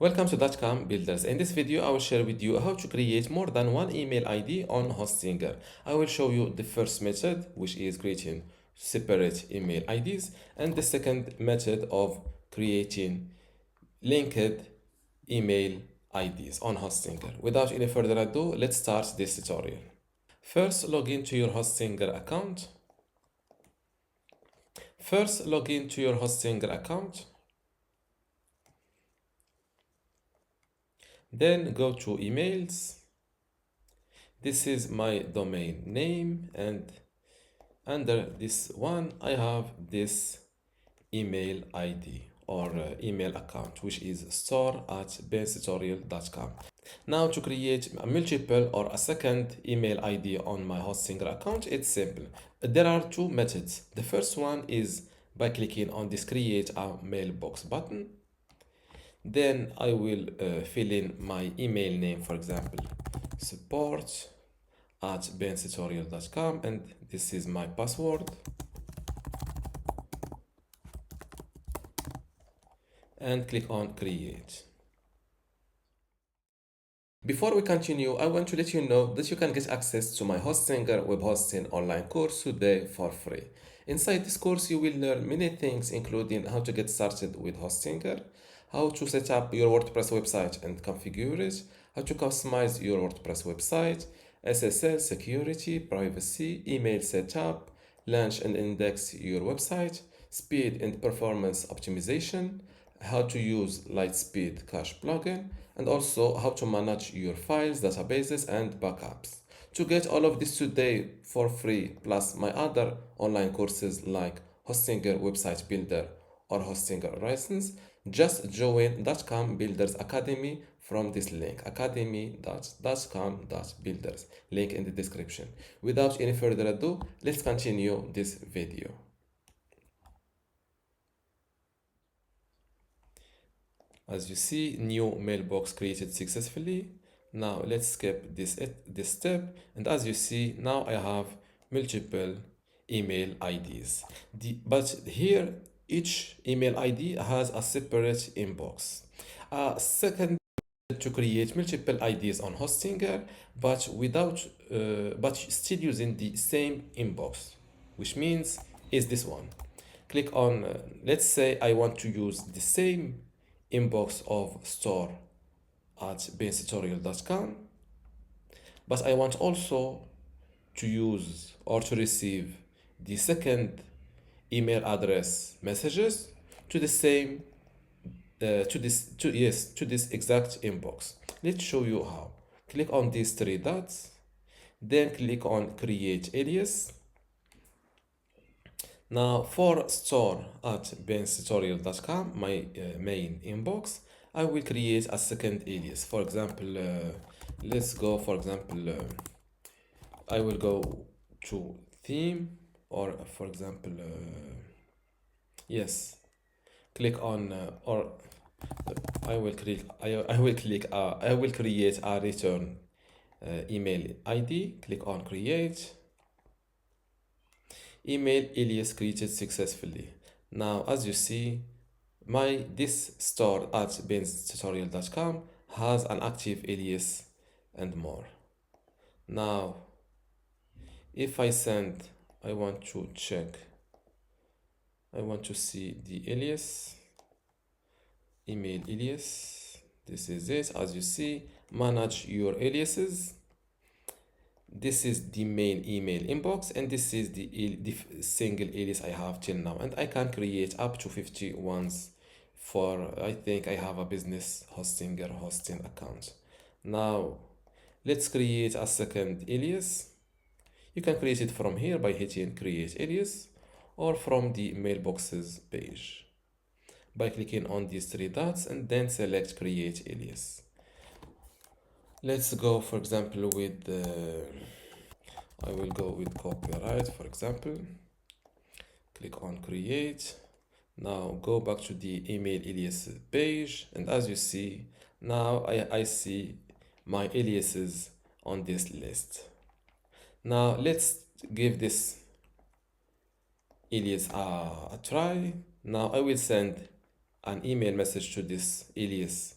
Welcome to dotcom.builders. In this video, I will share with you how to create more than one email ID on Hostinger. I will show you the first method, which is creating separate email IDs, and the second method of creating linked email IDs on Hostinger. Without any further ado, let's start this tutorial. First, log into your Hostinger account. Then go to emails. This is my domain name, and under this one I have this email ID or email account, which is store@benstutorial.com. Now to create a multiple or a second email ID on my Hostinger account, it's simple. There are two methods. The first one is by clicking on this create a mailbox button. Then I will fill in my email name, for example, support@benstutorial.com, and this is my password, and click on create. Before we continue, I want to let you know that you can get access to my Hostinger web hosting online course today for free. Inside this course, you will learn many things, including how to get started with Hostinger, how to set up your WordPress website and configure it, how to customize your WordPress website, SSL, security, privacy, email setup, launch and index your website, speed and performance optimization, how to use Lightspeed Cache plugin, and also how to manage your files, databases, and backups. To get all of this today for free, plus my other online courses like Hostinger Website Builder or Hostinger License, just join dotcom Builders Academy from this link, academy.dotcom.builders, link in the description. Without any further ado, let's continue this video. As you see, new mailbox created successfully. Now let's skip this step, and as you see, now I have multiple email IDs. But here, each email ID has a separate inbox. Second, to create multiple IDs on Hostinger, but but still using the same inbox, which means is this one. Click on, let's say I want to use the same inbox of store@benstutorial.com, but I want also to use or to receive the second email address messages to the same to this exact inbox. Let's show you how. Click on these three dots, then click on create alias. Now for store@benstutorial.com, my main inbox, I will create a second alias. For example, let's go, for example, I will go to theme, or for example, yes, click on, or I will click, I will create a return email ID. Click on create. Email alias created successfully. Now, as you see, this store@benstutorial.com has an active alias and more. Now, if I send, I want to check, I want to see the alias, email alias. This is it. As you see, manage your aliases. This is the main email inbox, and this is the single alias I have till now, and I can create up to 50 ones for, I think I have a business hosting account. Now let's create a second alias. You can create it from here by hitting create alias, or from the mailboxes page by clicking on these three dots and then select create alias. Let's go, for example, with I will go with copyright, for example. Click on create. Now go back to the email alias page, and as you see, now I see my aliases on this list. Now let's give this alias a try. Now I will send an email message to this alias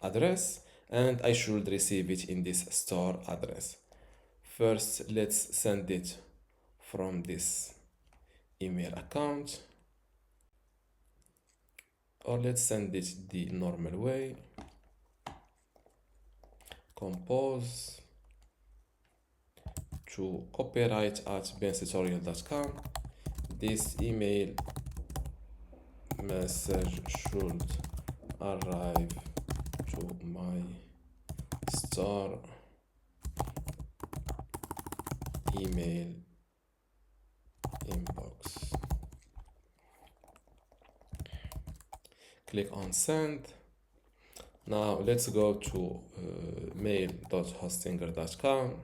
address, and I should receive it in this store address. First, let's send it from this email account, or let's send it the normal way. Compose to copyright@bentutorial.com. This email message should arrive to my store email inbox. Click on send. Now let's go to mail.hostinger.com.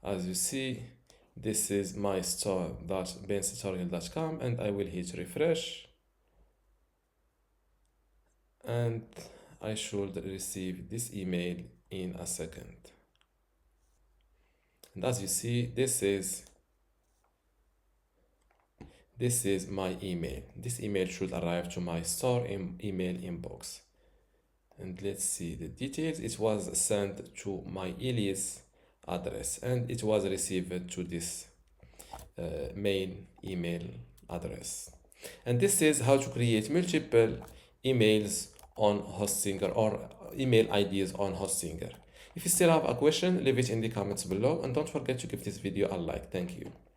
As you see, this is my store.bentutorial.com, and I will hit refresh, and I should receive this email in a second. And as you see, this is my email. This email should arrive to my store email inbox. And let's see the details. It was sent to my alias address, and it was received to this main email address. And this is how to create multiple emails on Hostinger, or email IDs on Hostinger. If you still have a question, leave it in the comments below, and don't forget to give this video a like. Thank you.